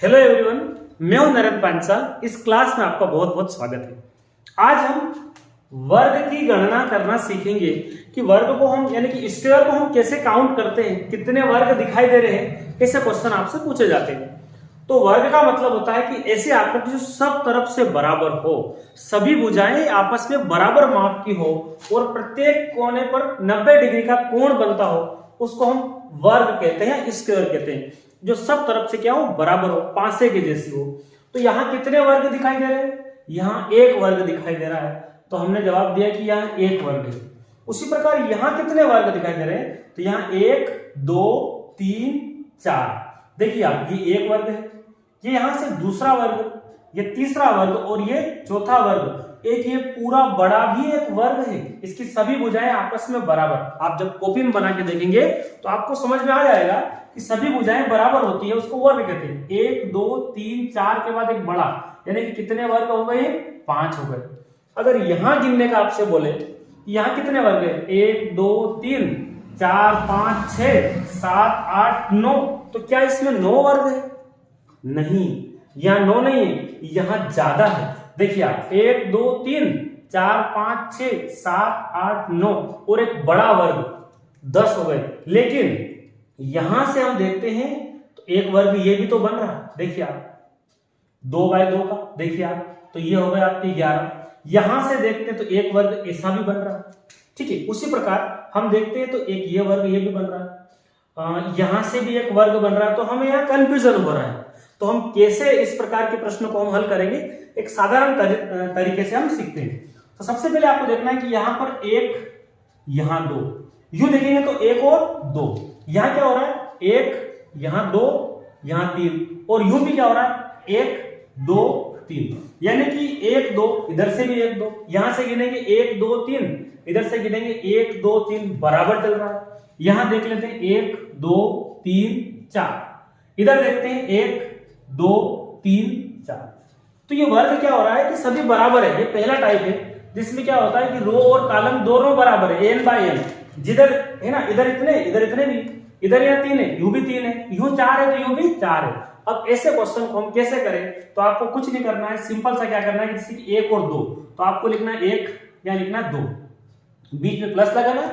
Hello everyone, मैं हूं नरेंद्र पांचाल। इस क्लास में आपका बहुत बहुत स्वागत है। आज हम वर्ग की गणना करना सीखेंगे कि वर्ग को हम यानी कि स्क्वायर को हम कैसे काउंट करते हैं, कितने वर्ग दिखाई दे रहे हैं, ऐसे क्वेश्चन आपसे पूछे जाते हैं। तो वर्ग का मतलब होता है कि ऐसी आकृति जो सब तरफ से बराबर हो, सभी भुजाएं आपस में बराबर माप की हो और प्रत्येक कोने पर 90 डिग्री का कोण बनता हो, उसको हम वर्ग कहते हैं, स्क्वायर कहते हैं। जो सब तरफ से क्या हो, बराबर हो, पासे के जैसी हो। तो यहाँ कितने वर्ग दिखाई दे रहे हैं? यहाँ एक वर्ग दिखाई दे रहा है, तो हमने जवाब दिया कि यहाँ एक वर्ग है। उसी प्रकार यहाँ कितने वर्ग दिखाई दे रहे हैं? तो यहाँ 1 2 3 4। देखिए आप, ये एक वर्ग है, ये यहां से दूसरा वर्ग, ये तीसरा वर्ग और ये चौथा वर्ग। एक ये पूरा बड़ा भी एक वर्ग है, इसकी सभी भुजाएं आपस में बराबर। आप जब कॉपी में बना के देखेंगे तो आपको समझ में आ जाएगा कि सभी भुजाएं बराबर होती है, उसको वर्ग कहते हैं। 1 2 3 4 के बाद एक बड़ा, यानी कि कितने वर्ग हो गए? 5 हो गए। अगर यहां गिनने का आपसे बोले, यहां कितने वर्ग है? 1 2 3 4 5 6 7 8 9, तो क्या इसमें 9 वर्ग है? नहीं, यहां 9 नहीं है, यहां ज्यादा है। देखिए आप, 1 2 3 4 5 6 7 8 9 और एक बड़ा वर्ग 10 हो गए। लेकिन यहां से हम देखते हैं तो एक वर्ग ये भी तो बन रहा है। देखिए आप, 2 बाय 2 का, देखिए आप, तो ये हो गए आपके 11। यहां से देखते हैं तो एक वर्ग ऐसा भी बन रहा है, ठीक है। उसी प्रकार हम देखते हैं तो एक ये वर्ग ये भी बन रहा है, यहां से भी एक वर्ग बन रहा है। तो हमें यहाँ कंफ्यूजन हो रहा है। तो हम कैसे इस प्रकार के प्रश्न को हम हल करेंगे, एक साधारण तरीके से हम सीखते हैं। तो सबसे पहले आपको देखना है कि यहाँ पर 1 यहाँ 2, यूं देखेंगे तो 1 और 2, यहाँ क्या हो रहा है? 1 यहाँ 2 यहाँ 3, और यूं भी क्या हो रहा है? 1 2 3, यानी कि 1 2, इधर से भी 1 2, यहां से गिनेंगे 1 2 3, इधर से गिनेंगे 1 2 3, बराबर चल रहा है। यहां देख लेते हैं 1 2 3 4, इधर देखते हैं 1 2 3 4। तो ये वर्ग क्या हो रहा है कि सभी बराबर है। ये पहला टाइप है जिसमें क्या होता है कि रो और कॉलम दोनों बराबर है, n बाय n। जिधर है ना, इधर इतने भी, इधर यहाँ 3 है, यूं भी 3 है, यूं 4 है तो यूं भी 4 है। अब ऐसे क्वेश्चन को हम कैसे करें? तो आपको कुछ नहीं करना है, सिंपल सा क्या करना है, जैसे कि 1 और 2, तो आपको लिखना है 1 या लिखना 2, बीच में प्लस लगाना है,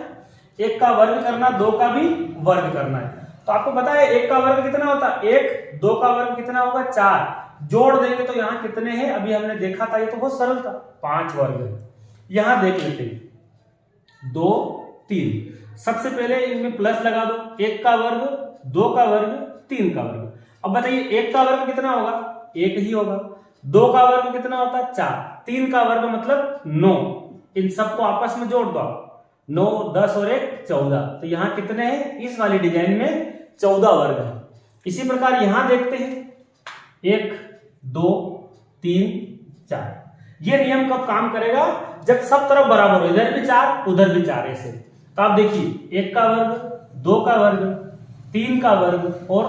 1 का वर्ग करना, 2 का भी वर्ग करना है। तो आपको पता है 1 का वर्ग कितना होता है? 1, 2 का वर्ग कितना होगा? 4। जोड़ देंगे तो यहाँ कितने हैं? अभी हमने देखा था, ये तो बहुत सरल था, 5 वर्ग है। यहां देख लेते हैं 2 3, सबसे पहले इनमें प्लस लगा दो, 1 का वर्ग 2 का वर्ग 3 का वर्ग। अब बताइए 1 का वर्ग कितना होगा? 1 ही होगा। 2 का वर्ग कितना होता है? 4। 3 का वर्ग मतलब 9। इन सबको आपस में जोड़ दो आप, 9 10 और 1 14। तो यहाँ कितने हैं? इस वाली डिजाइन में 14 वर्ग है। इसी प्रकार यहां देखते हैं 1 2 3 4। ये नियम कब काम करेगा? जब सब तरफ बराबर हो, इधर भी 4 उधर भी 4 ऐसे। तो आप देखिए 1 का वर्ग 2 का वर्ग 3 का वर्ग और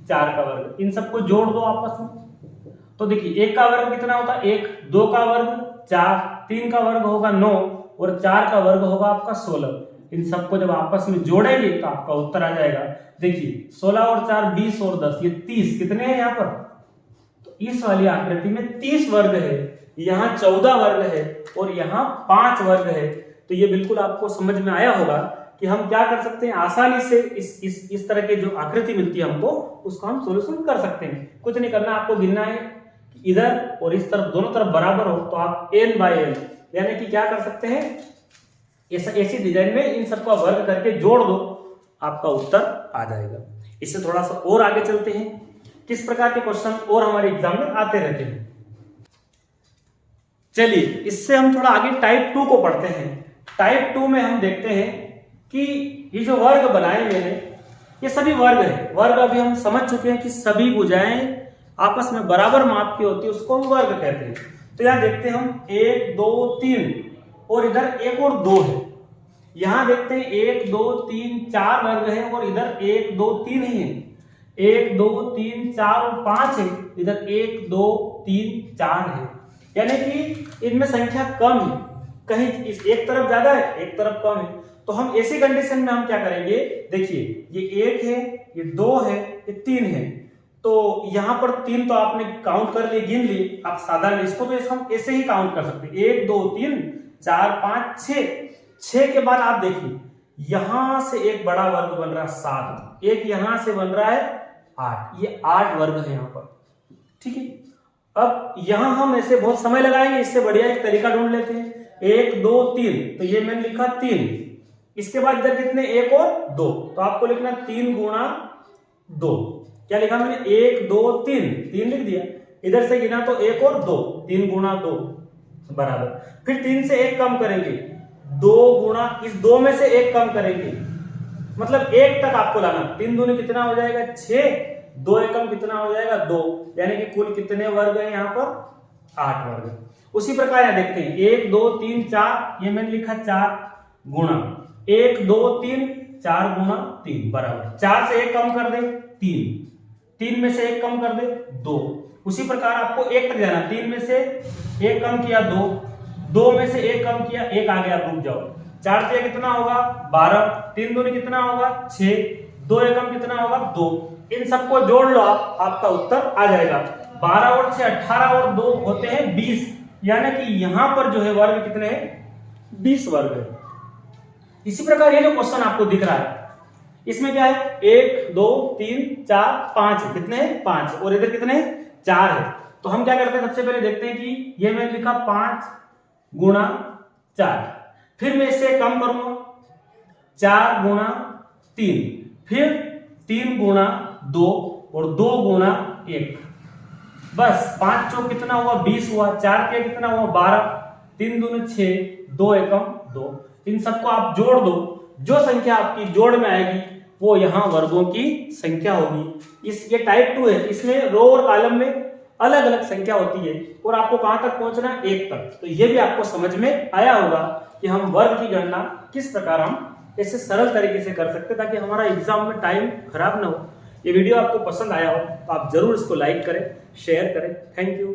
4 का वर्ग, इन सबको जोड़ दो आपस में। तो देखिए 1 का वर्ग कितना होता है? 1, 2 का वर्ग 4, 3 का वर्ग होगा 9 और 4 का वर्ग होगा आपका 16। इन सबको जब आपस में जोड़ेंगे तो आपका उत्तर आ जाएगा। देखिए 16 और 4 20 और 10, ये 30। कितने हैं यहाँ पर? तो इस वाली आकृति में 30 वर्ग है, यहाँ 14 वर्ग है और यहाँ 5 वर्ग है। तो ये बिल्कुल आपको समझ में आया होगा कि हम क्या कर सकते हैं, आसानी से इस तरह के जो आकृति मिलती है हमको, उसका हम सोल्यूशन कर सकते हैं। कुछ नहीं करना, आपको गिनना है कि इधर और इस तरफ दोनों तरफ बराबर हो, तो आप n बाय n यानी कि क्या कर सकते हैं, ऐसी डिजाइन में इन सबका वर्ग करके जोड़ दो, आपका उत्तर आ जाएगा। इससे थोड़ा सा और आगे चलते हैं, किस प्रकार के क्वेश्चन और हमारे एग्जाम में आते रहते हैं। चलिए इससे हम थोड़ा आगे टाइप 2 को पढ़ते हैं। टाइप 2 में हम देखते हैं कि ये जो वर्ग बनाए हुए हैं, ये सभी वर्ग है। वर्ग अभी हम समझ चुके हैं कि सभी भुजाएं आपस में बराबर माप की होती है, उसको हम वर्ग कहते हैं। तो यहां देखते हैं हम 1 2 3 और इधर 1 और 2 है। यहां देखते हैं 1 2 3 4 वर्ग है और इधर 1 2 3 ही है। 1 2 3 4 और 5 है, इधर 1 2 3 4 है। यानी कि इनमें संख्या कम है, कहीं इस एक तरफ ज्यादा है एक तरफ कम है। तो हम ऐसी कंडीशन में हम क्या करेंगे, देखिए ये 1 है, ये 2 है, ये 3 है, तो यहाँ पर 3 तो आपने काउंट कर लिए, गिन लिए। आप साधारण इसको तो हम ऐसे ही काउंट कर सकते हैं, 1 2 3 4 5 6। 6 के बाद आप देखिए यहां से एक बड़ा वर्ग बन रहा है 7, एक यहां से बन रहा है 8, ये 8 वर्ग है यहाँ पर। ठीक है, अब यहां हम ऐसे बहुत समय लगाएंगे, इससे बढ़िया एक तरीका ढूंढ लेते हैं। 1 2 3, तो ये मैंने लिखा 3। इसके बाद इधर कितने, 1 और 2, तो आपको लिखना 3 गुणा 2। क्या लिखा मैंने, 1 2 3, 3 लिख दिया। इधर से गिना तो 1 और 2, 3 गुणा 2 बराबर। फिर 3 से 1 कम करेंगे, 2 गुणा इस 2 में से 1 कम करेंगे, मतलब 1 तक आपको लाना। 3 दूनी कितना हो जाएगा 6, 2 एकम कितना हो जाएगा 2, यानी कि कुल कितने वर्ग है यहाँ पर, 8 वर्ग। उसी प्रकार यहाँ देखते हैं 1 2 3 4, ये मैंने लिखा 4 गुणा 1 2 3, 4 गुणा 3 बराबर। 4 से 1 कम कर दे 3, 3 में से 1 कम कर दे 2। उसी प्रकार आपको 1 तक जाना, 3 में से 1 कम किया 2, 2 में से 1 कम किया 1 आ गया, रुक जाओ। 4 से कितना होगा 12, 3 दूनी कितना होगा 6, 2 एकम कितना होगा 2। इन सबको जोड़ लो आप, आपका उत्तर आ जाएगा। 12 और 6 18 और 2 होते हैं 20, यानी कि यहां पर जो है वर्ग कितने हैं 20 वर्ग है। इसी प्रकार ये जो क्वेश्चन आपको दिख रहा है इसमें क्या है, 1 2 3 4 5, कितने हैं 5, और इधर कितने हैं 4 है। तो हम क्या करते हैं, सबसे पहले देखते हैं कि ये मैंने लिखा 5 गुणा 4, फिर मैं इससे कम करूंगा 4 गुणा 3, फिर 3 गुणा 2 और 2 गुणा 1, बस 5 चौक कितना हुआ 20 हुआ, 4 के कितना हुआ 12, 3 दूनी 6, 2 एकम 2। इन सबको आप जोड़ दो, जो संख्या आपकी जोड़ में आएगी वो यहाँ वर्गों की संख्या होगी। ये टाइप 2 है, इसमें रो और कॉलम में अलग अलग संख्या होती है और आपको कहां तक पहुंचना है 1 तक। तो ये भी आपको समझ में आया होगा कि हम वर्ग की गणना किस प्रकार हम ऐसे सरल तरीके से कर सकते हैं, ताकि हमारा एग्जाम में टाइम खराब ना हो। ये वीडियो आपको पसंद आया हो तो आप जरूर इसको लाइक करें, शेयर करें। Thank you.